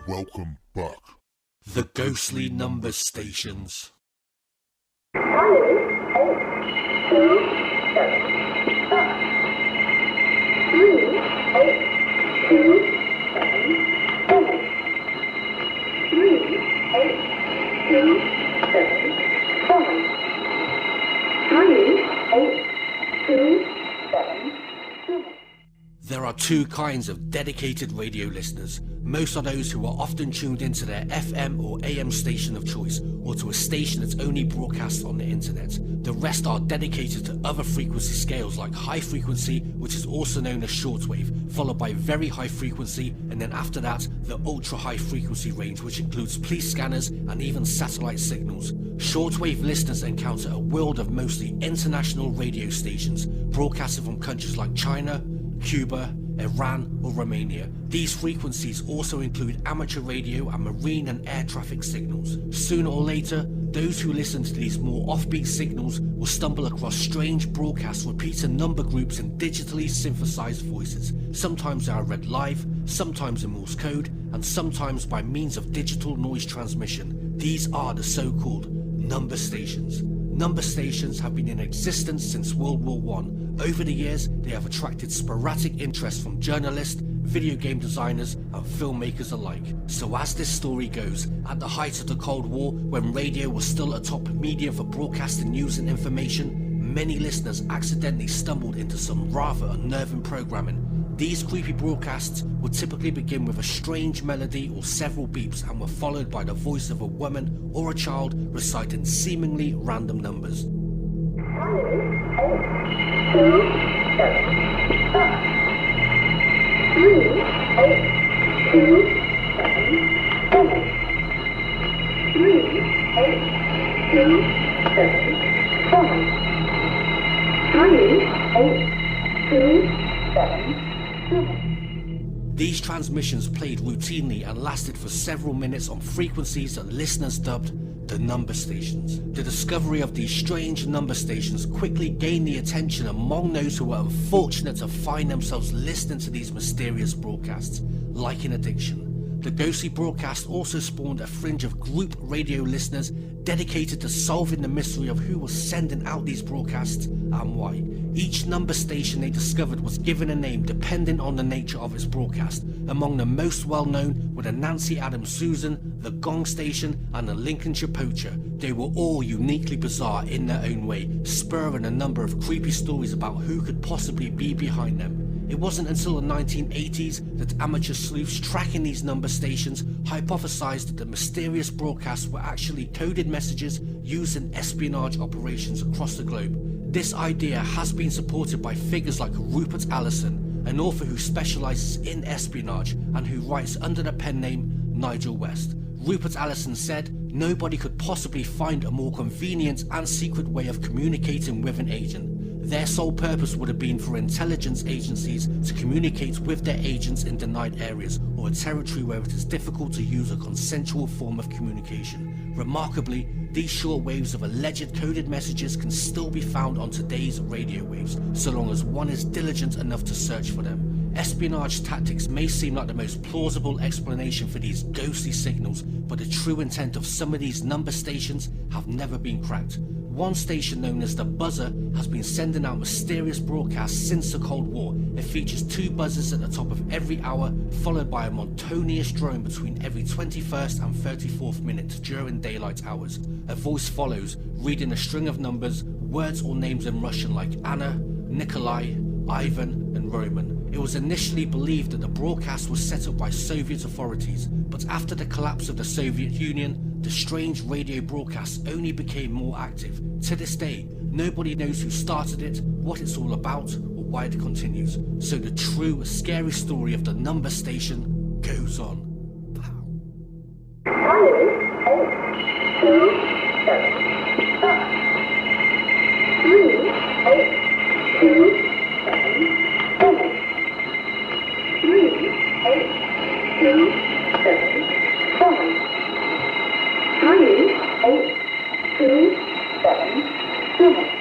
Welcome back. The ghostly number stations. 3827. There are two kinds of dedicated radio listeners. Most are those who are often tuned into their FM or AM station of choice, or to a station that's only broadcast on the internet. The rest are dedicated to other frequency scales like high frequency, which is also known as shortwave, followed by very high frequency, and then after that, the ultra high frequency range, which includes police scanners and even satellite signals. Shortwave listeners encounter a world of mostly international radio stations, broadcasting from countries like China, Cuba, Iran or Romania. These frequencies also include amateur radio and marine and air traffic signals. Sooner or later, those who listen to these more offbeat signals will stumble across strange broadcasts repeating number groups in digitally synthesized voices. Sometimes they are read live, sometimes in Morse code, and sometimes by means of digital noise transmission. These are the so-called number stations. Number stations have been in existence since World War I. Over the years, they have attracted sporadic interest from journalists, video game designers, and filmmakers alike. So as this story goes, at the height of the Cold War, when radio was still a top medium for broadcasting news and information, many listeners accidentally stumbled into some rather unnerving programming. These creepy broadcasts would typically begin with a strange melody or several beeps and were followed by the voice of a woman or a child reciting seemingly random numbers. 3827. These transmissions played routinely and lasted for several minutes on frequencies that listeners dubbed the number stations. The discovery of these strange number stations quickly gained the attention among those who were unfortunate to find themselves listening to these mysterious broadcasts, like an addiction. The ghostly broadcast also spawned a fringe of group radio listeners dedicated to solving the mystery of who was sending out these broadcasts and why. Each number station they discovered was given a name depending on the nature of its broadcast. Among the most well known were the Nancy Adams Susan, the Gong Station and the Lincolnshire Poacher. They were all uniquely bizarre in their own way, spurring a number of creepy stories about who could possibly be behind them. It wasn't until the 1980s that amateur sleuths tracking these number stations hypothesized that the mysterious broadcasts were actually coded messages used in espionage operations across the globe. This idea has been supported by figures like Rupert Allison, an author who specializes in espionage and who writes under the pen name Nigel West. Rupert Allison said, "Nobody could possibly find a more convenient and secret way of communicating with an agent. Their sole purpose would have been for intelligence agencies to communicate with their agents in denied areas or a territory where it is difficult to use a consensual form of communication." Remarkably, these short waves of alleged coded messages can still be found on today's radio waves, so long as one is diligent enough to search for them. Espionage tactics may seem like the most plausible explanation for these ghostly signals, but the true intent of some of these number stations have never been cracked. One station known as the Buzzer has been sending out mysterious broadcasts since the Cold War. It features two buzzers at the top of every hour, followed by a monotonous drone between every 21st and 34th minute during daylight hours. A voice follows, reading a string of numbers, words or names in Russian like Anna, Nikolai, Ivan and Roman. It was initially believed that the broadcast was set up by Soviet authorities, but after the collapse of the Soviet Union, the strange radio broadcasts only became more active. To this day, nobody knows who started it, what it's all about, or why it continues. So the true, scary story of the number station goes on. 3827.